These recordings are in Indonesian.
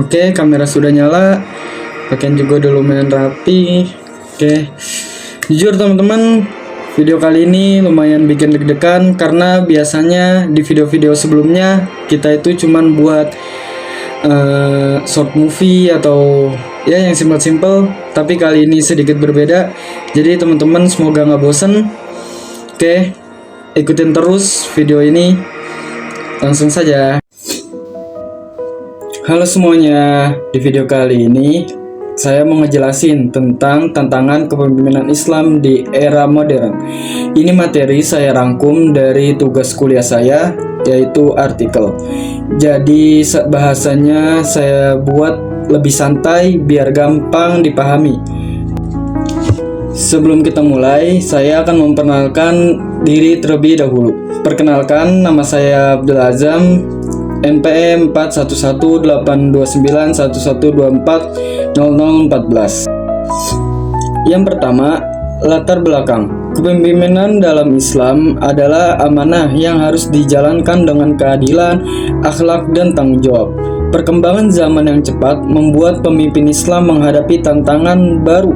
Oke, kamera sudah nyala. Pakaian juga udah lumayan rapi. Oke. Jujur teman-teman, video kali ini lumayan bikin deg-degan karena biasanya di video-video sebelumnya kita itu cuman buat short movie atau ya yang simple-simple, tapi kali ini sedikit berbeda. Jadi teman-teman semoga nggak bosen. Oke, ikutin terus video ini. Langsung saja. Halo semuanya, di video kali ini saya mau ngejelasin tentang tantangan kepemimpinan Islam di era modern. Ini materi saya rangkum dari tugas kuliah saya, yaitu artikel. Jadi bahasanya saya buat lebih santai biar gampang dipahami. Sebelum kita mulai, saya akan memperkenalkan diri terlebih dahulu. Perkenalkan, nama saya Abdul Azam, NPM 41189911240014. Yang pertama, latar belakang. Kepemimpinan dalam Islam adalah amanah yang harus dijalankan dengan keadilan, akhlak, dan tanggung jawab. Perkembangan zaman yang cepat membuat pemimpin Islam menghadapi tantangan baru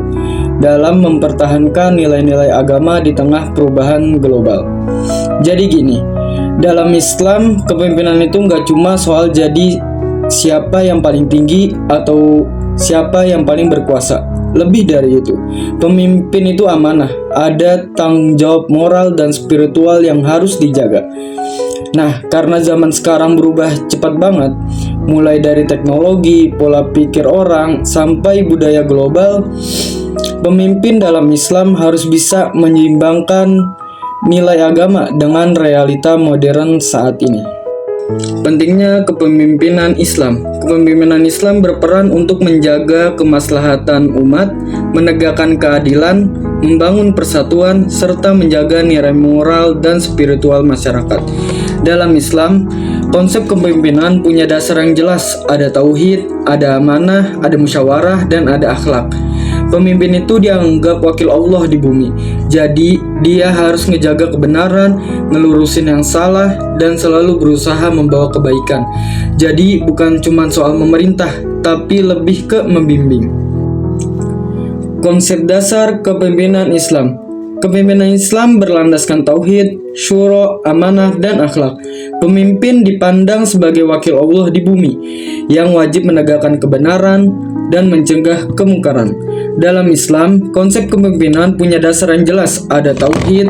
dalam mempertahankan nilai-nilai agama di tengah perubahan global. Jadi gini, dalam Islam, kepemimpinan itu nggak cuma soal jadi siapa yang paling tinggi atau siapa yang paling berkuasa. Lebih dari itu, pemimpin itu amanah, ada tanggung jawab moral dan spiritual yang harus dijaga. Nah, karena zaman sekarang berubah cepat banget, mulai dari teknologi, pola pikir orang, sampai budaya global, pemimpin dalam Islam harus bisa menyeimbangkan nilai agama dengan realita modern saat ini. Pentingnya kepemimpinan Islam. Kepemimpinan Islam berperan untuk menjaga kemaslahatan umat, menegakkan keadilan, membangun persatuan, serta menjaga nilai moral dan spiritual masyarakat. Dalam Islam, konsep kepemimpinan punya dasar yang jelas. Ada tauhid, ada amanah, ada musyawarah, dan ada akhlak. Pemimpin itu dianggap wakil Allah di bumi. Jadi, dia harus ngejaga kebenaran, ngelurusin yang salah, dan selalu berusaha membawa kebaikan. Jadi, bukan cuma soal memerintah, tapi lebih ke membimbing. Konsep dasar kepemimpinan Islam. Kepemimpinan Islam berlandaskan tauhid, syura, amanah, dan akhlak. Pemimpin dipandang sebagai wakil Allah di bumi yang wajib menegakkan kebenaran dan mencegah kemungkaran. Dalam Islam, konsep kepemimpinan punya dasar yang jelas. Ada tauhid,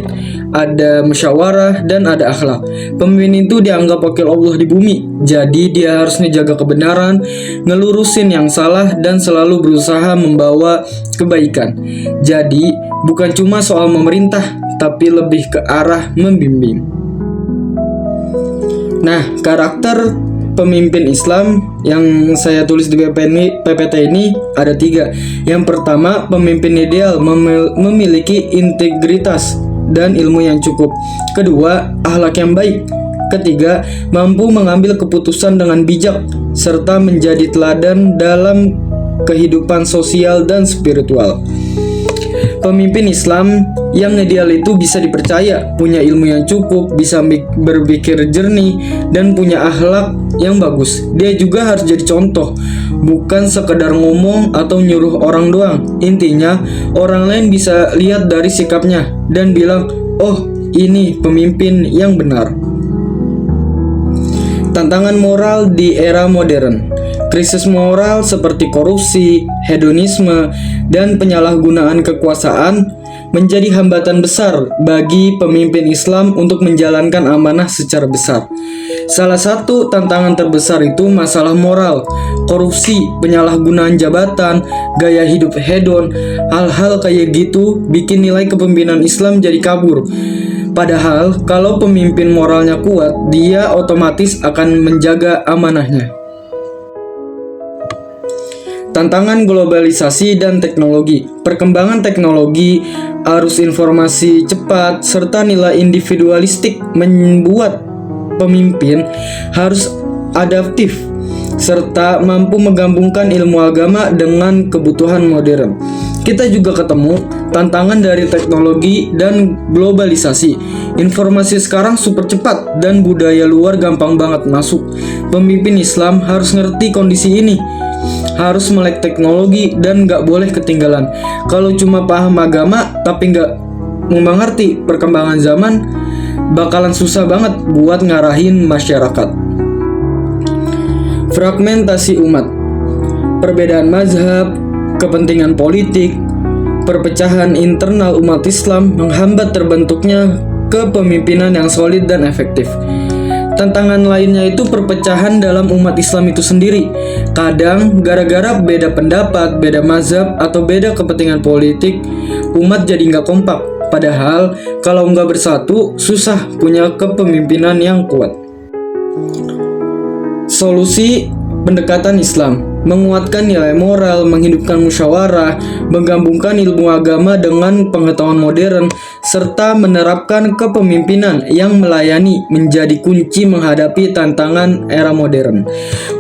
ada musyawarah, dan ada akhlak. Pemimpin itu dianggap wakil Allah di bumi. Jadi dia harus ngejaga kebenaran, ngelurusin yang salah, dan selalu berusaha membawa kebaikan. Jadi bukan cuma soal memerintah, tapi lebih ke arah membimbing. Nah, karakter pemimpin Islam yang saya tulis di PPT ini ada 3. Yang pertama, pemimpin ideal memiliki integritas dan ilmu yang cukup. Kedua, akhlak yang baik. Ketiga, mampu mengambil keputusan dengan bijak serta menjadi teladan dalam kehidupan sosial dan spiritual. Pemimpin Islam yang ideal itu bisa dipercaya, punya ilmu yang cukup, bisa berpikir jernih, dan punya akhlak yang bagus. Dia juga harus jadi contoh, bukan sekedar ngomong atau nyuruh orang doang. Intinya, orang lain bisa lihat dari sikapnya dan bilang, oh ini pemimpin yang benar. Tantangan moral di era modern. Krisis moral seperti korupsi, hedonisme, dan penyalahgunaan kekuasaan menjadi hambatan besar bagi pemimpin Islam untuk menjalankan amanah secara besar. Salah satu tantangan terbesar itu masalah moral, korupsi, penyalahgunaan jabatan, gaya hidup hedon. Hal-hal kayak gitu bikin nilai kepemimpinan Islam jadi kabur. Padahal kalau pemimpin moralnya kuat, dia otomatis akan menjaga amanahnya. Tantangan globalisasi dan teknologi. Perkembangan teknologi, arus informasi cepat, serta nilai individualistik membuat pemimpin harus adaptif serta mampu menggabungkan ilmu agama dengan kebutuhan modern. Kita juga ketemu tantangan dari teknologi dan globalisasi. Informasi sekarang super cepat dan budaya luar gampang banget masuk. Pemimpin Islam harus ngerti kondisi ini. harus melek teknologi dan nggak boleh ketinggalan. Kalau cuma paham agama tapi nggak mengerti perkembangan zaman, bakalan susah banget buat ngarahin masyarakat. Fragmentasi umat, perbedaan mazhab, kepentingan politik, perpecahan internal umat Islam menghambat terbentuknya kepemimpinan yang solid dan efektif. Tantangan lainnya itu perpecahan dalam umat Islam itu sendiri. Kadang gara-gara beda pendapat, beda mazhab, atau beda kepentingan politik, umat jadi nggak kompak. Padahal kalau nggak bersatu, susah punya kepemimpinan yang kuat. Solusi pendekatan Islam: menguatkan nilai moral, menghidupkan musyawarah, menggabungkan ilmu agama dengan pengetahuan modern, serta menerapkan kepemimpinan yang melayani menjadi kunci menghadapi tantangan era modern.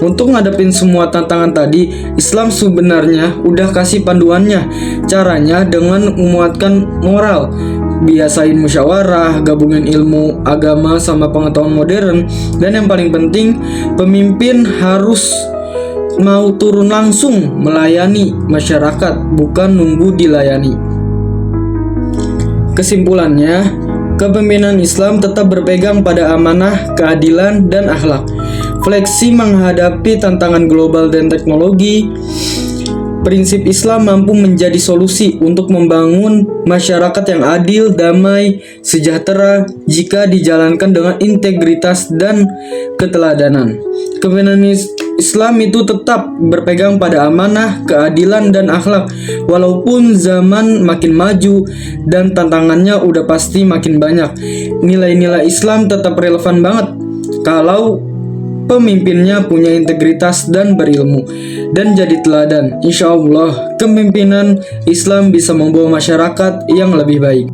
Untuk ngadepin semua tantangan tadi, Islam sebenarnya udah kasih panduannya. Caranya dengan menguatkan moral, biasain musyawarah, gabungin ilmu agama sama pengetahuan modern, dan yang paling penting, pemimpin harus mau turun langsung melayani masyarakat, bukan nunggu dilayani. Kesimpulannya, kepemimpinan Islam tetap berpegang pada amanah, keadilan, dan akhlak. Fleksi menghadapi tantangan global dan teknologi. Prinsip Islam mampu menjadi solusi untuk membangun masyarakat yang adil, damai, sejahtera jika dijalankan dengan integritas dan keteladanan. Kepemimpinan Islam itu tetap berpegang pada amanah, keadilan, dan akhlak. Walaupun zaman makin maju dan tantangannya udah pasti makin banyak, nilai-nilai Islam tetap relevan banget kalau pemimpinnya punya integritas dan berilmu dan jadi teladan. Insya Allah, kepemimpinan Islam bisa membawa masyarakat yang lebih baik.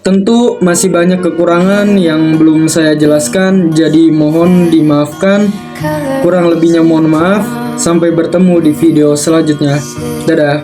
Tentu masih banyak kekurangan yang belum saya jelaskan, jadi mohon dimaafkan. Kurang lebihnya mohon maaf. Sampai bertemu di video selanjutnya. Dadah.